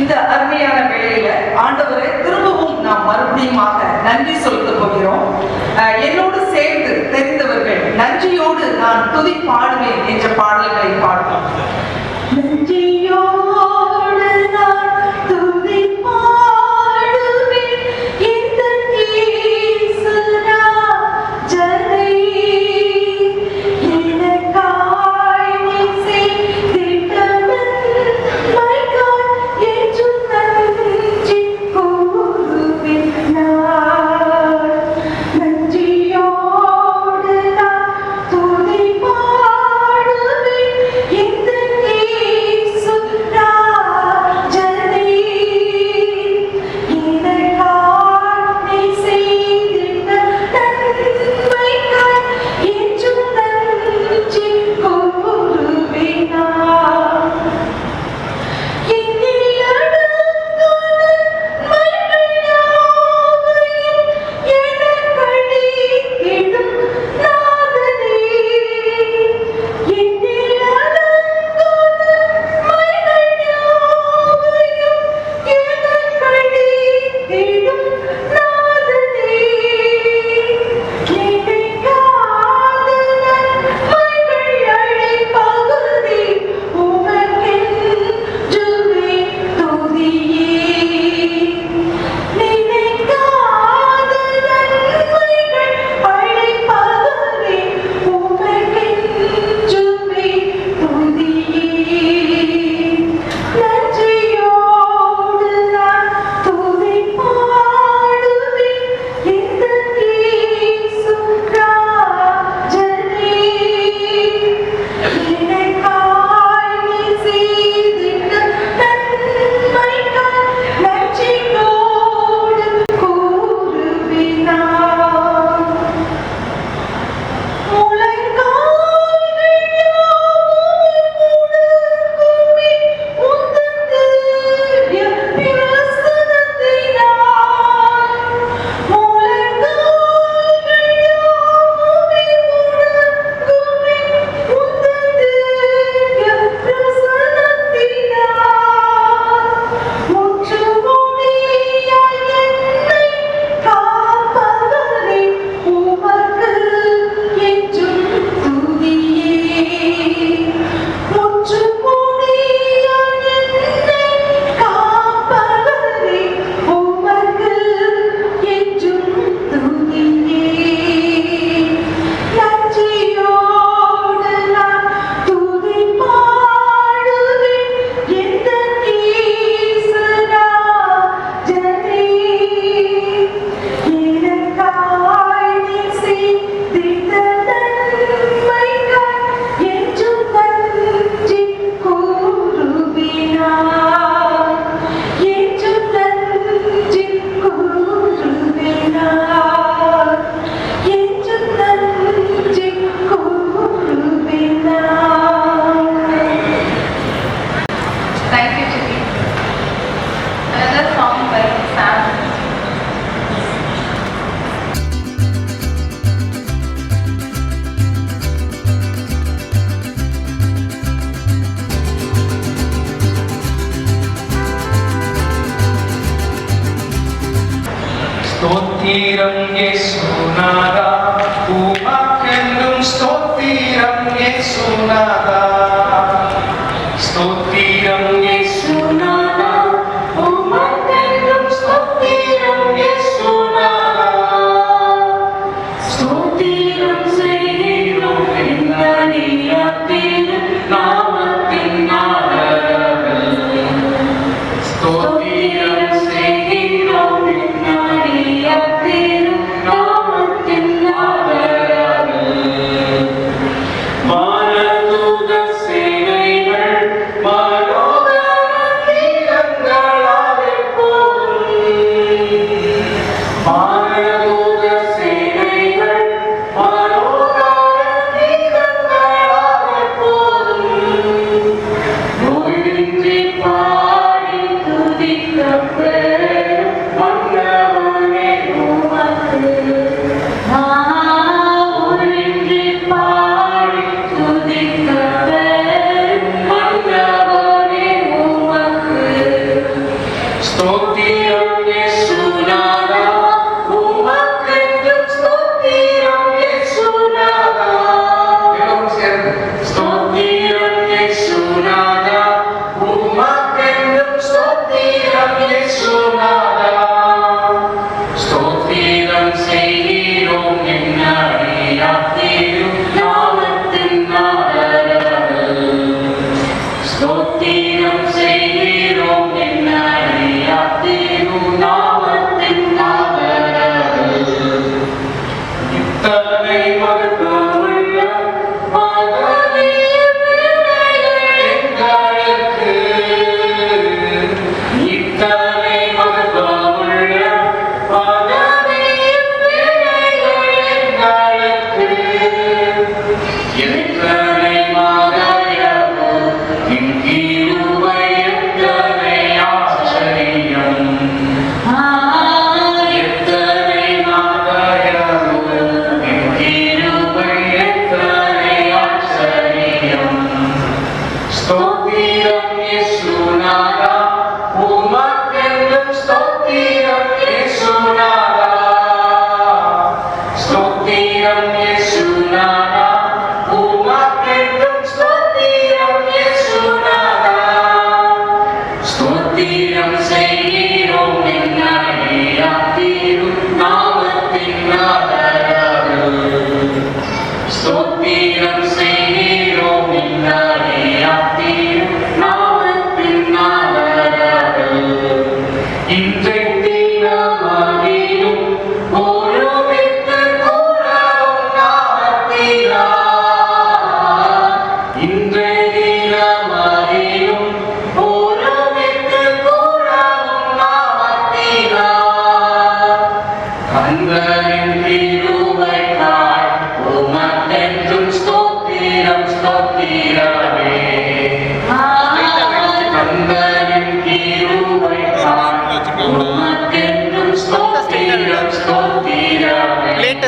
இந்த அருமையான வேளையில ஆண்டவரை திரும்பவும் நாம் மறுபடியுமாக நன்றி செலுத்த போகிறோம். என்னோடு சேர்ந்து தெரிந்தவர்கள் நன்றியோடு நான் துதி பாடுவேன் என்ற பாடல்களை பாடுவோம். நன்றியோடு நான் துதி பாடுவேன் இந்த இயேசு ராஜனை, எனக்காய் நீ செய்திட்ட நன்மைக்காய் என்றும் நன்றி கூறுவேன் நான். நன்றியோடு நான் துதி பாடுவேன் இந்த இயேசு ராஜனை, எனக்காய் நீ செய்திட்ட நன்மைக்காய் என்றும் நன்றி கூறுவேன் நான். என்னில் அடங்காத நன்மைகள் யாவையும் எனக்களித்திடும் நாதனே, என்னில் அடங்காத நன்மைகள் யாவையும் எனக்களித்திடும் நாதனே, நினைக்காத நன்மைகள் அழைப்பகுதி உமக்கென்றுமே துதியே, நினைக்காத நன்மைகள் அழைப்பகுதி உமக்கென்றுமே துதியே. நன்றியோடு நான் துதி பாடுவேன் இந்த இயேசு ராஜனை, எனக்காய் நீ செய்திட்ட நன்மைக்காய் நன்றியோடு கூறுவேன் நான். முழங்கால்கள் யாவும் முடங்குமே உந்தன் திவ்ய பிரசன்னத்தினால். முழங்கால்கள் யாவும் முடங்குமே உந்தன் திவ்ய பிரசன்னத்தினால். முற்றுமுடியாய் என்னை காப்பவரே, உமக்கு என்றும் துதியே. முற்றுமுடியாய் என்னை காப்பவரே, உமக்கு என்றும் துதியே. நன்றியோடு நான் துதி பாடுவேன் இந்த இயேசு ராஜனை, எனக்காய் நீ செய்திட்ட நன்மைக்காய் என்றும் நன்றி கூறுவேன் நான், என்றும் நன்றி கூறுவேன் நான், என்றும் நன்றி கூறுவேன் நான். Thank you, Chitti. Another song by Sam. ஸ்தோத்திரம் இயேசுநாதா, உமக்கென்றும் ஸ்தோத்திரம் இயேசுநாதா. ஸ்தோத்திரம் இயேசுநாதா, உமக்கென்றும் ஸ்தோத்திரம் இயேசுநாதா. ஸ்தோத்திரம் செய்கிறோம் இந்த நீயத்தின் நாமத்தின் ஆதரவில். ஸ்தோத்திரம் செய்கிறோம் இந்த நீயத்தின் நாமத்தின் ஆதரவில். வானதூதர்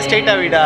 ஸ்ட்ரைட்டா விடா.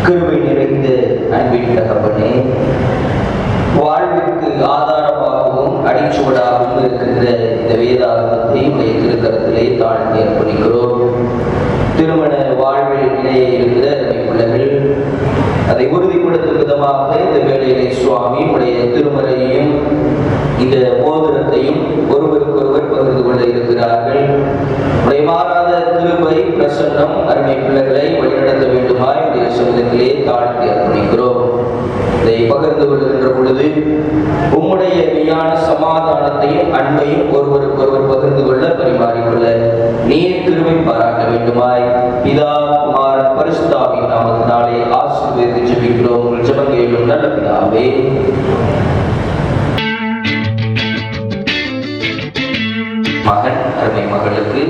கிருபை நிறைந்த அன்பின் தகப்பனே, வாழ்விற்கு ஆதாரமாகவும் அடிச்சுவடாகவும் இருக்கின்ற இந்த வேதாகமத்தை உடைய திருக்கரத்திலே தாழ்த்தி அர்ப்பணிக்கிறோம். திருமண வாழ்வில் இடையே இருக்கிற பிள்ளைகள் அதை உறுதிப்படுத்தும் விதமாக இந்த வேளையிலே சுவாமி உடைய திருமறையையும் இந்த மோதிரத்தையும் ஒருவருக்கொருவர் பகிர்ந்து கொள்ள இருக்கிறார்கள். உடைய மாறாத கிருபை பிரசன்னம் அருமை பிள்ளைகளை வழிநடத்த வேண்டுமாய் உடைய சமூகத்திலே தாழ்த்தி அர்ப்பணிக்கிறோம். இதை பகிர்ந்து கொள்கின்ற பொழுது உம்முடைய மெய்யான சமாதானத்தையும் அன்பையும் ஒருவருக்கொருவர் பகிர்ந்து கொள்ள பரிமாறிக்கொள்ள நீர் கிருபை பாராட்ட வேண்டுமாய் பிதா குமாரன் பரிசுத்தாவின் நாமத்தினாலே ஆசீர்வதித்து ஜெபிக்கிறோம். உங்கள் ஜெபங்கேளும் நல்ல பிதாவே. மகன் அருமை மகளுக்கு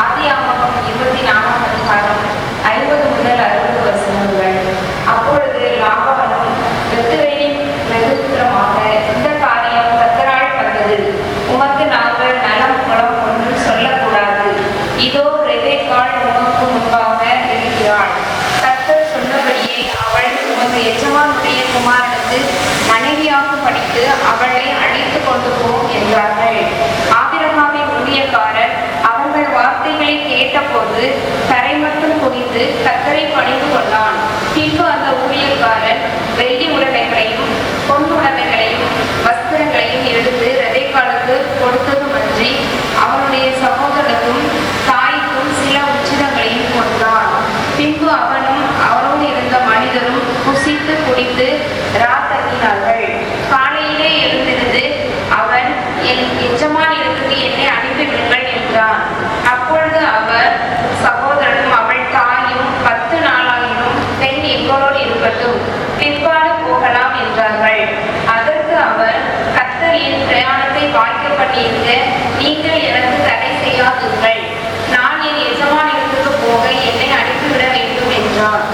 ஆதியாகமம் 24ஆம் அதிகாரம் 50 முதல் 60 வசனங்கள். அப்பொழுது லாபானும் பெத்துவேலின் பிரதித்திரமாக, இந்த காரியம் கர்த்தரால் வந்தது, உமக்கு நாங்கள் நலம் குலம் ஒன்றும் சொல்லக்கூடாது. இதோ ரெபெக்காள் உமக்கு முன்பாக இருக்கிறாள். கர்த்தர் சொன்னபடியே அவள் உமது எஜமானுடைய குமாரனுக்கு மனைவியாக படித்து அவளை அழைத்து கொண்டு போம் என்றார்கள். ஆபிரகாமின் ஊழியக்காரர் அவர்கள் வார்த்தைகளை கேட்டபோது தரை மட்டும் குனிந்து கர்த்தரை பணிந்து கொண்டான். பின்பு அந்த ஊழியக்காரன் வெள்ளி உடைமைகளையும் பொன் உடைமைகளையும் வஸ்திரங்களையும் எடுத்து ரெபெக்காளுக்கு கொடுத்ததுமன்றி அவனுடைய சகோதரனுக்கும் தாய்க்கும் சில உச்சிதங்களையும் கொடுத்தான். பின்பு அவனும் அவனோடு இருந்த மனிதரும் புசித்து குடித்து ராத்தங்கினார்கள். காலையிலே எழுந்திருந்து அவன், என் எஜமானிடத்துக்கு என்னை அனுப்பிவிடுங்கள் என்றான். அப்பொழுது அவர் சகோதரனும் அவள் தாயும் 10 நாளாயினும் பெண் எங்களோடு இருக்கட்டும், பிற்பாடு போகலாம் என்றார்கள். அதற்கு அவர், கர்த்தர் என் பிரயாணத்தை வாய்க்க பண்ணியிருக்க நீங்கள் எனக்கு தடை செய்யாதீர்கள். நான் என் எஜமானிடத்துக்கு போக என்னை அனுப்பிவிட வேண்டும் என்றார்.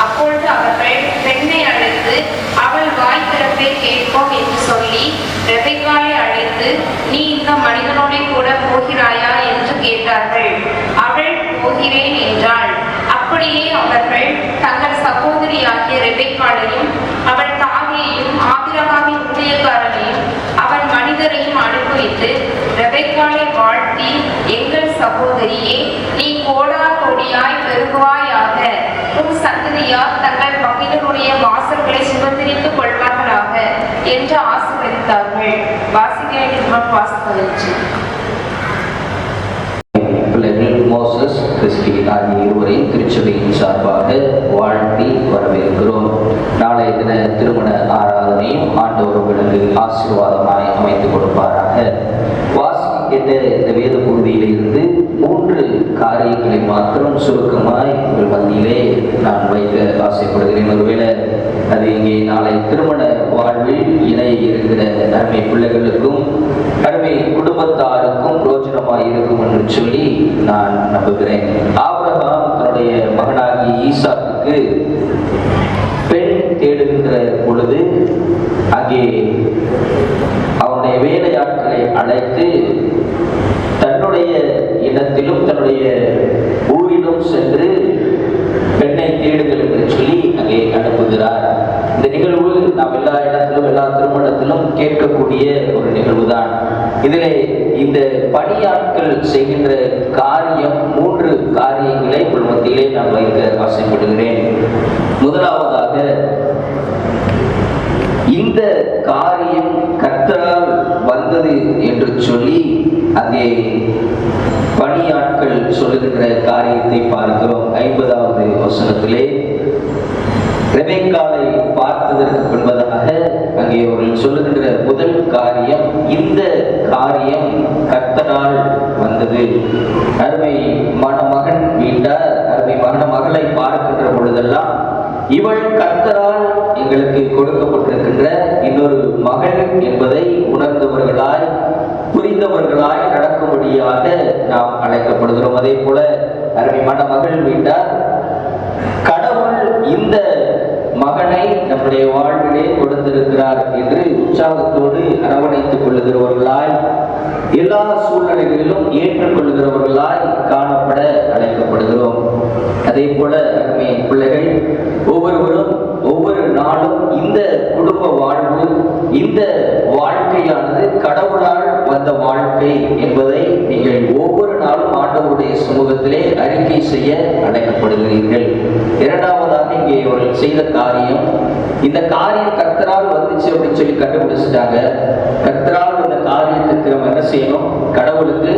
அப்பொழுது அவர்கள் பெண்ணை அழைத்து அவள் வாய் திறப்பை கேட்போம் என்று சொல்லி ரெபெக்காளை அழைத்து, நீ இந்த மனிதனோட கூட போகிறாயா என்று கேட்டார்கள். அவள் போகிறேன் என்றாள். அப்படியே அவர்கள் தங்கள் சகோதரியாகிய ரெபெக்காளையும் அவள் தாயையும் ஆபிரகாமின் ஊழியக்காரனையும் அவன் மனிதரையும் அனுப்பிவிட்டு ரெபெக்காளை வாழ்த்தி, எங்கள் சகோதரியே, நீ கோடா கோடியாய் பெருகுவாயாக, உன் சந்ததியார் தங்கள் மகிழனுடைய வாசல்களை சுதந்திரித்துக் கொள்வார்களாக என்று ஆசீர்வதித்தார்கள். வாசிக்க பிள்ளைகள் மோசஸ், கிறிஸ்டி ஆகிய இருவரையும் திருச்சபையின் சார்பாக வாழ்த்தி வரவேற்கிறோம். நாளைய தின திருமண ஆராதனையும் ஆண்டவர் உங்களுக்கு ஆசீர்வாதமாய் அமைத்துக் கொடுப்பாராக. வாசிக்கின்ற இந்த வேத பகுதியிலிருந்து 3 காரியங்களை மாத்திரம் சுருக்கமாய் உங்கள் மத்தியிலே நான் வைக்க ஆசைப்படுகிறேன். ஒருவேளை அது இங்கே நாளை திருமண வாழ்வில் இணை இருக்கிற அருமை பிள்ளைகளுக்கும் அருமை குடும்பத்தாருக்கும் பிரோஜனமாய் இருக்கும் என்று சொல்லி நான் நம்புகிறேன். ஆபிரகாம் தன்னுடைய மகனாகிய ஈசாக்குக்கு பெண் தேடுகின்ற பொழுது அங்கே அவனுடைய வேலையாட்களை அழைத்து தன்னுடைய இடத்திலும் தன்னுடைய ஊரிலும் சென்று பெண்ணை தேடுங்கள் என்று சொல்லி அங்கே அனுப்புகிறார். இந்த நிகழ்வு நாம் எல்லா இடத்திலும் எல்லா திருமணத்திலும் கேட்கக்கூடிய ஒரு நிகழ்வுதான். இதிலே இந்த பணியாட்கள் செய்கின்ற காரியம் 3 காரியங்களை உங்கள் மத்தியிலே நான் வைக்க ஆசைப்படுகிறேன். முதலாவதாக, இந்த காரியம் கர்த்தரால் வந்தது என்று சொல்லி அங்கே பணியாட்கள் சொல்லுகின்ற காரியத்தை பார்க்கிறோம். 50வது வசனத்திலே ரெபெக்காளை பார்த்ததற்கு பின்பதாக அங்கே அவர்கள் சொல்லுகின்ற முதல் காரியம், இந்த காரியம் கர்த்தரால் வந்தது. அருமை மணமகன் வீட்டார் அருமை மணமகளை பார்க்கின்ற பொழுதெல்லாம், இவள் கர்த்தரால் எங்களுக்கு கொடுக்கப்பட்டிருக்கின்ற இன்னொரு மகள் என்பதை உணர்ந்தவர்களாய் புரிந்தவர்களாய் நடக்கும்படியாக நாம் அழைக்கப்படுகிறோம். அதே போல அருமை மணமகள் வீட்டார் கடவுள் இந்த மகனை நம்முடைய வாழ்விலே கொடுத்திருக்கிறார் என்று உற்சாகத்தோடு அரவணைத்துக் கொள்ளுகிறவர்களாய் எல்லா சூழ்நிலைகளிலும் ஏற்றுக்கொள்ளுகிறவர்களாய் காணப்பட அழைக்கப்படுகிறோம். அதே போல அருமை பிள்ளைகள் ஒவ்வொருவரும் ஒவ்வொரு நாளும் இந்த குடும்ப வாழ்வு, இந்த வாழ்க்கையானது கடவுளால் வந்த வாழ்க்கை என்பதை நீங்கள் ஒவ்வொரு நாளும் ஆண்டவருடைய சமூகத்திலே அறிக்கை செய்ய அழைக்கப்படுகிறீர்கள். இரண்டாவதாக இங்கே அவர்கள் செய்த காரியம், இந்த காரியம் கர்த்தரால் வந்துச்சு அப்படின்னு சொல்லி கண்டுபிடிச்சிட்டாங்க. கர்த்தரால் இந்த காரியத்துக்கு நம்ம என்ன செய்யணும்? கடவுளுக்கு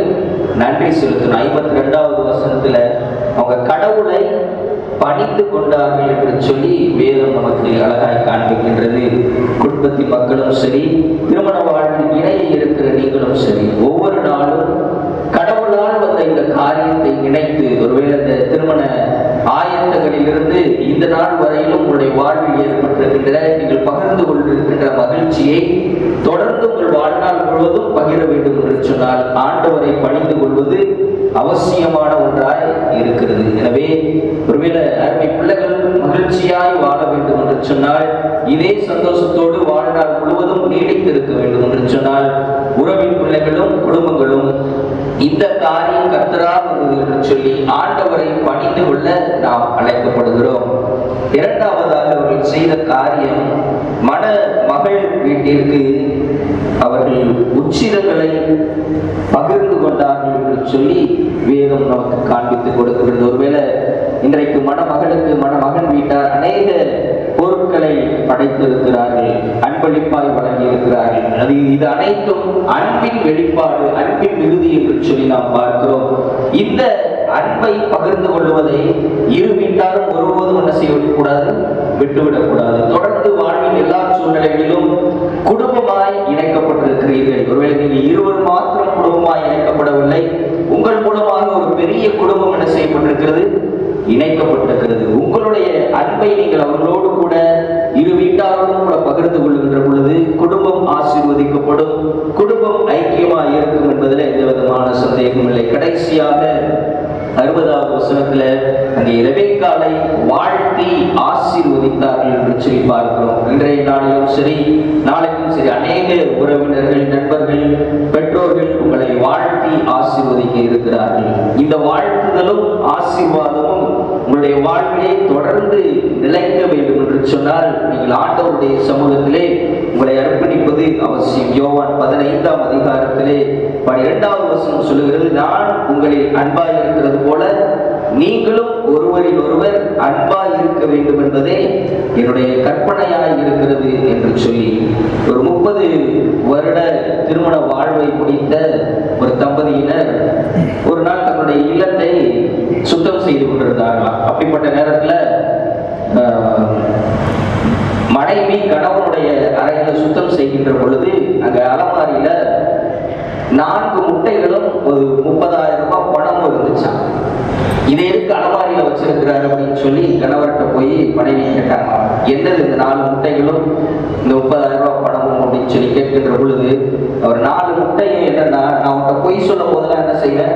நன்றி செலுத்தணும். 52வது வசனத்துல அவங்க கடவுளை பணிந்து கொண்டார்கள் என்று சொல்லி வேதம் நமக்கு அழகாய் காண்பிக்கின்றது. குடும்பத்தின் மக்களும் சரி, திருமண வாழ்வில் இணைய இருக்கிற நீங்களும் சரி, ஒவ்வொரு நாளும் கடவுளால் வந்த இந்த காரியத்தை இணைத்து, ஒருவேளை இந்த திருமண ஆயத்தங்களிலிருந்து இந்த நாள் வரையிலும் உங்களுடைய வாழ்வில் ஏற்பட்டிருக்கின்ற நீங்கள் பகிர்ந்து கொண்டிருக்கின்ற மகிழ்ச்சியை தொடர்ந்து உங்கள் வாழ்நாள் முழுவதும் பகிர வேண்டும் என்று சொன்னால், ஆண்டவரை பணிந்து கொள்வது அவசியமான ஒன்றாய் இருக்கிறது. எனவே ஒருவேளை அருமை பிள்ளைகள் மகிழ்ச்சியாய் வாழ வேண்டும் என்று சொன்னால், இதே சந்தோஷத்தோடு வாழ்நாள் முழுவதும் நீடித்திருக்க வேண்டும் என்று சொன்னால், உறவின் பிள்ளைகளும் குடும்பங்களும் இந்த காரியம் கர்த்தரால் வந்தது என்று சொல்லி ஆண்டவரை பணிந்து கொள்ள நாம் அழைக்கப்படுகிறோம். இரண்டாவதாக அவர்கள் செய்த காரியம், மகள் வீட்டிற்கு அவர்கள் உச்சிதங்களை பகிர்ந்து கொண்டார்கள் என்று சொல்லி வேதம் நமக்கு காண்பித்துக் கொடுக்கிறது. ஒருவேளை இன்றைக்கு மணமகளுக்கு மணமகன் வீட்டார் அநேக பொருட்களை படைத்திருக்கிறார்கள், அன்பளிப்பாய் வழங்கி இருக்கிறார்கள். இது அனைத்தும் அன்பின் வெளிப்பாடு, அன்பின் மிகுதி என்று சொல்லி நாம் பார்க்கிறோம். இந்த அன்பை பகிர்ந்து கொள்வதை இரு வீட்டாரும் ஒருபோதும் என்ன செய்யக்கூடாது, விட்டுவிடக்கூடாது. தொடர்ந்து வாழ்வின் எல்லா சூழ்நிலைகளிலும் குடும்பமாய் இணைக்கப்பட்டிருக்கிறீர்கள். ஒருவேளை நீங்கள் இருவர் மாத்திரம் குடும்பமாய் இணைக்கப்படவில்லை, உங்கள் மூலமாக ஒரு பெரிய குடும்பம் என்ன செய்யப்பட்டிருக்கிறது, இணைக்கப்பட்டிருக்கிறது. உங்களுடைய அன்பை நீங்கள் அவர்களோடு கூட இரு வீட்டாரோடும் கூட பகிர்ந்து கொள்கின்ற பொழுது குடும்பம் ஆசீர்வதிக்கப்படும், குடும்பம் ஐக்கியமாக இருக்கும் என்பதில் எந்த விதமான சந்தேகமும் இல்லை. கடைசியாக 60வது வசனத்துல அங்கே ரெபெக்காளை வாழ்த்தி ஆசீர்வதித்தார்கள் என்று சொல்லி பார்க்கிறோம். இன்றைய நாளிலும் சரி, நாளைக்கும் சரி, அநேக உறவினர்கள், நண்பர்கள், பெற்றோர்கள் உங்களை வாழ்த்தி ஆசீர்வதிக்க இருக்கிறார்கள். இந்த வாழ்த்துதலும் ஆசீர்வாதமும் உங்களுடைய வாழ்விலே தொடர்ந்து நிலைக்க வேண்டும் என்று சொன்னால், நீங்கள் ஆண்டவருடைய சமூகத்திலே உங்களை அர்ப்பணிப்பது அவசியம். யோவான் 15ஆம் அதிகாரத்திலே 12வது வசனம் சொல்லுகிறது, நான் உங்களில் அன்பாய் இருக்கிறது போல நீங்களும் ஒருவரில் ஒருவர் அன்பாய் இருக்க வேண்டும் என்பதே என்னுடைய கற்பனையாய் இருக்கிறது என்று சொல்லி, ஒரு 30 வருட திருமண வாழ்வை முடித்த ஒரு தம்பதியினர் ஒரு நாள் தன்னுடைய இல்லத்தை சுத்தம் செய்து கொண்டிருந்தார்களாம். அப்படிப்பட்ட நேரத்தில் மனைவி கணவனுடைய அறையில சுத்தம் செய்கின்ற பொழுது அங்க அலமாரியில 4 முட்டைகளும் ஒரு 30,000 ரூபாய் பணமும் இருந்துச்சான். இதை எதுக்கு அலமாரியில வச்சிருக்கிறாரு அப்படின்னு சொல்லி கணவர்கிட்ட போய் மனைவி கேட்டாங்க, என்னது இந்த 4 முட்டைகளும் இந்த 30,000 ரூபாய் பணமும் அப்படின்னு சொல்லி கேட்கின்ற பொழுது, அவர் 4 முட்டையும் என்னன்னா, நான் உன்கிட்ட பொய் சொல்லும் போதெல்லாம் என்ன செய்வேன்,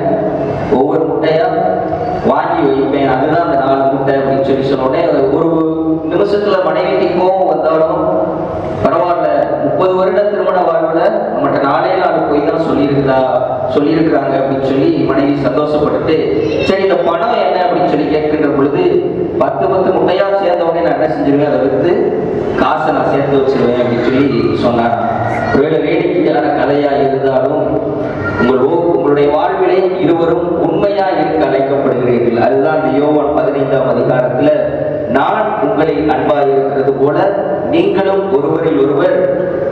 ஒவ்வொரு முட்டையா வாங்கி வைப்பேன், அதுதான் அந்த 4 முட்டை அப்படின்னு சொல்லி சொன்ன உடனே ஒரு நிமிஷத்துல மனைவிக்கு கோபம் வந்தாலும் பரவாயில்ல, 30 வருட திருமண வாழ்வுல நம்மகிட்ட 4 போய் தான் சொல்லியிருக்கிறாங்க அப்படின்னு சொல்லி மனைவி சந்தோஷப்பட்டுட்டு, சரி இந்த பணம் என்ன அப்படின்னு சொல்லி கேட்கின்ற பொழுது, 10 முட்டையா சேர்ந்த உடனே நான் என்ன செஞ்சிருவேன், அதை விற்று காசை நான் சேர்த்து வச்சிருவேன் அப்படின்னு சொல்லி சொன்னார். ஒருவேளை வேடிக்கையான கதையா இருந்தாலும் உங்களுடைய வாழ்விலே இருவரும் உண்மையா இருக்க அழைக்கப்படுகிறீர்கள். அதுதான் இந்த யோவான் 15ஆம் அதிகாரத்துல, நான் உங்களில் அன்பாய் இருக்கிறது போல நீங்களும் ஒருவரில் ஒருவர்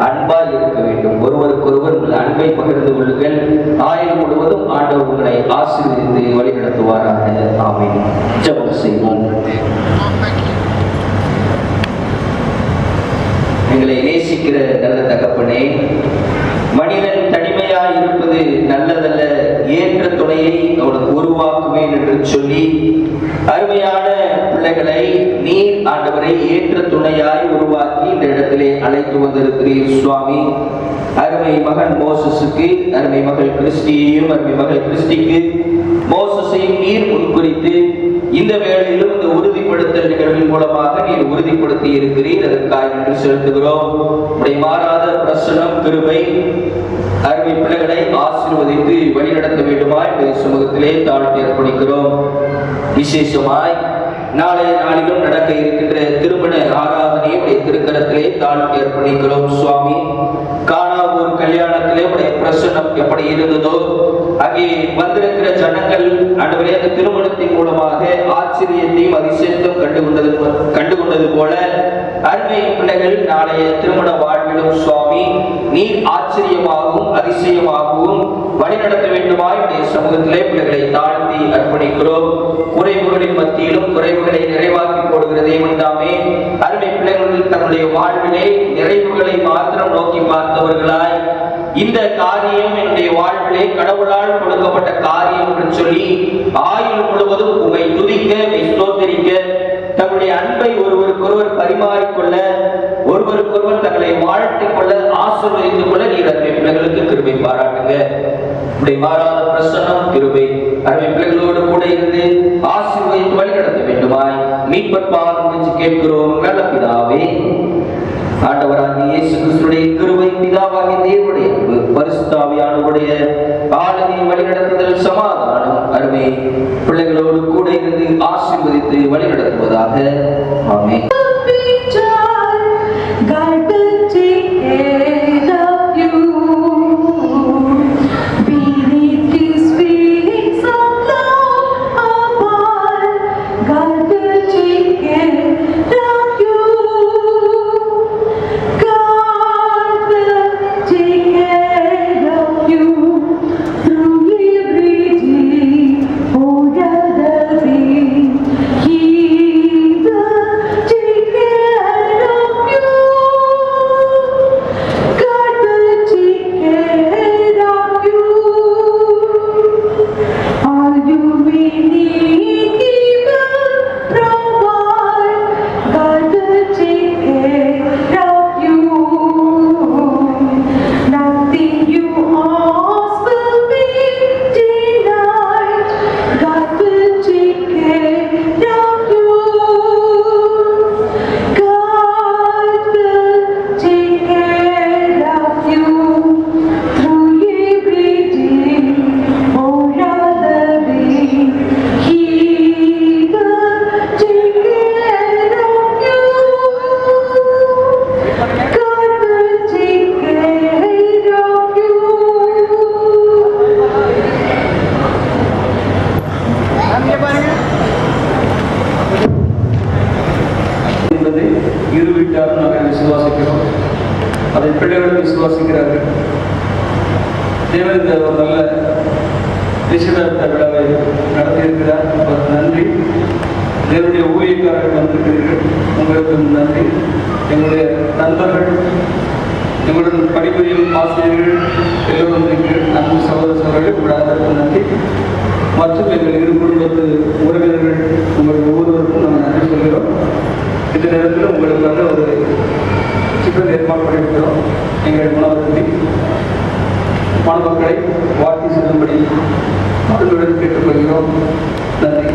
அன்பாய் இருக்க வேண்டும், ஒருவருக்கொருவர் உங்கள் அன்பை பகிர்ந்து கொள்ளுங்கள். ஆயுள் முழுவதும் ஆண்டவர் உங்களை ஆசீர்வதித்து வழிநடத்துவாராக. ஆமென். ஜெபம் செய்வோம். எங்களை நேசிக்கிற நல்ல தகப்பனே, மனிதன் தனிமையாய் இருப்பது நல்லதல்ல, ஏற்ற துணையை அவனுக்கு உருவாக்குவேன் என்று சொல்லி அருமையான பிள்ளைகளை நீர் ஆண்டவரை ஏற்ற துணையாய் உருவாக்கி இந்த இடத்திலே அழைத்து வந்திருக்கிறீர் சுவாமி. அருமை மகன் மோசஸுக்கு, அருமை மகள் கிறிஸ்டியையும், அருமை மகள் கிறிஸ்டிக்கு மோசஸையும் நீர் முன்குறித்து இந்த வேளையிலும் இந்த உறுதிப்படுத்தல் நிகழ்வின் மூலமாக நீர் உறுதிப்படுத்தி இருக்கிறீர். அதற்காக நன்றி செலுத்துகிறோம். உடைய மாறாத பிரசனம், கிருபை அருமை பிள்ளைகளை ஆசீர்வதித்து வழிநடத்த வேண்டுமாய் இந்த சமூகத்திலே தாழ்த்தி அர்ப்பணிக்கிறோம். விசேஷமாய் நாளைய நாளிலும் நடக்க இருக்கின்ற திருமண ஆராதனையை உடைய திருக்கரத்திலே தாழ்த்தி அர்ப்பணிக்கிறோம் சுவாமி. காணாவூர் கல்யாணத்திலே உடைய பிரசனம் எப்படி இருந்ததோ, அங்கே வந்திருக்கிற ஜனங்கள் ஆண்டவரே அந்த திருமணத்தின் மூலமாக ஆச்சரியத்தையும் அதிசயத்தையும் கண்டுகொண்டது போல அருமை பிள்ளைகள் நாளைய திருமண வாழ்விலும் சுவாமி நீர் ஆச்சரியமாகவும் அதிசயமாகவும் வழிநடத்த வேண்டுமாய் உடைய சமூகத்திலே பிள்ளைகளை தாழ்த்தி அர்ப்பணிக்கிறோம். குறைவுகளின் மத்தியிலும் குறைவுகளை நிறைவாக்கி போடுகிற தேவன் தாமே அருமை பிள்ளைகள் தன்னுடைய வாழ்விலே நிறைவுகளை மாத்திரம் நோக்கி பார்த்தவர்களாய், இந்த காரியம் என்னுடைய வாழ்விலே கடவுளால் கொடுக்கப்பட்ட காரியம் என்று சொல்லி ஆயுள் முழுவதும் உம்மை துதிக்க, ஸ்தோத்திரிக்க, தங்களுடைய அன்பை ஒருவருக்கொருவர் பரிமாறிக்கொள்ள, ஒருவருக்கொருவர் தங்களை வாழ்த்திக் கொள்ள, ஆசீர்வதித்துக் கொள்ள நீர் அருமை பிள்ளைகளுக்கு கிருபை பாராட்டுங்க. உடைய மாறாத பிரசன்னம், கிருபை அருமை பிள்ளைகளோடு கூட இருந்து ஆசீர்வதித்து வழிநடத்த வேண்டுமாய் மீட்பர் பாதம் என்று கேட்கிறோம் நல்ல பிதாவே. ஆண்டவராகிய இயேசு கிறிஸ்துவின் கிருபை, பிதாவாகிய தேவனுடைய அன்பு, பரிசுத்த ஆவியானவருடைய ஆளுகை, வழிநடத்துதல், சமாதானம் அருமை பிள்ளைகளோடு கூட இருந்து ஆசீர்வதித்து வழிநடத்துவதாக. ஆமென். God will take care of you. Beneath His wings of love above, God will take care of you. God will take care of you through every day. Oh, the way He will take care of you. God will take care of you. All you may need, He will provide. God will take care of you. Nothing you ask will be denied. God will take care of you. God will take care of you through every day. Oh, rather way He will take care of you. God will take care of you. என்பதை இரு வீட்டாரும் நாங்கள் விசுவாசிக்கிறோம். அதை பிள்ளைகளும் விசுவாசிக்கிறார்கள். தேவன் இந்த ஒரு நல்ல நிச்சயதார்த்த விழாவை நடத்தியிருக்கிறார். அவருக்கு நன்றி. தேவனுடைய ஊழியக்காரர்கள் வந்திருக்கிறீர்கள், உங்களுக்கு நன்றி. எங்களுடைய நண்பர்கள், எங்களுடன் பணிபுரியும் ஆசிரியர்கள் எல்லோரும் வந்திருக்கிறீர்கள். நன்றி சகோதர சகோதரர்கள், விழாவிற்கு நன்றி. மற்றும் எங்கள் இரு குடும்பத்து உறவினர்கள் உங்கள் ஒவ்வொருவருக்கும் நாங்கள் நன்றி சொல்கிறோம். இந்த நேரத்தில் உங்களுக்காக ஒரு சிக்கல் ஏற்பாடு பண்ணியிருக்கிறோம். எங்கள் உணவருந்தி மணமக்களை வாழ்த்தி செல்லும்படி அவர்களுடன் கேட்டுக்கொள்கிறோம். நன்றி.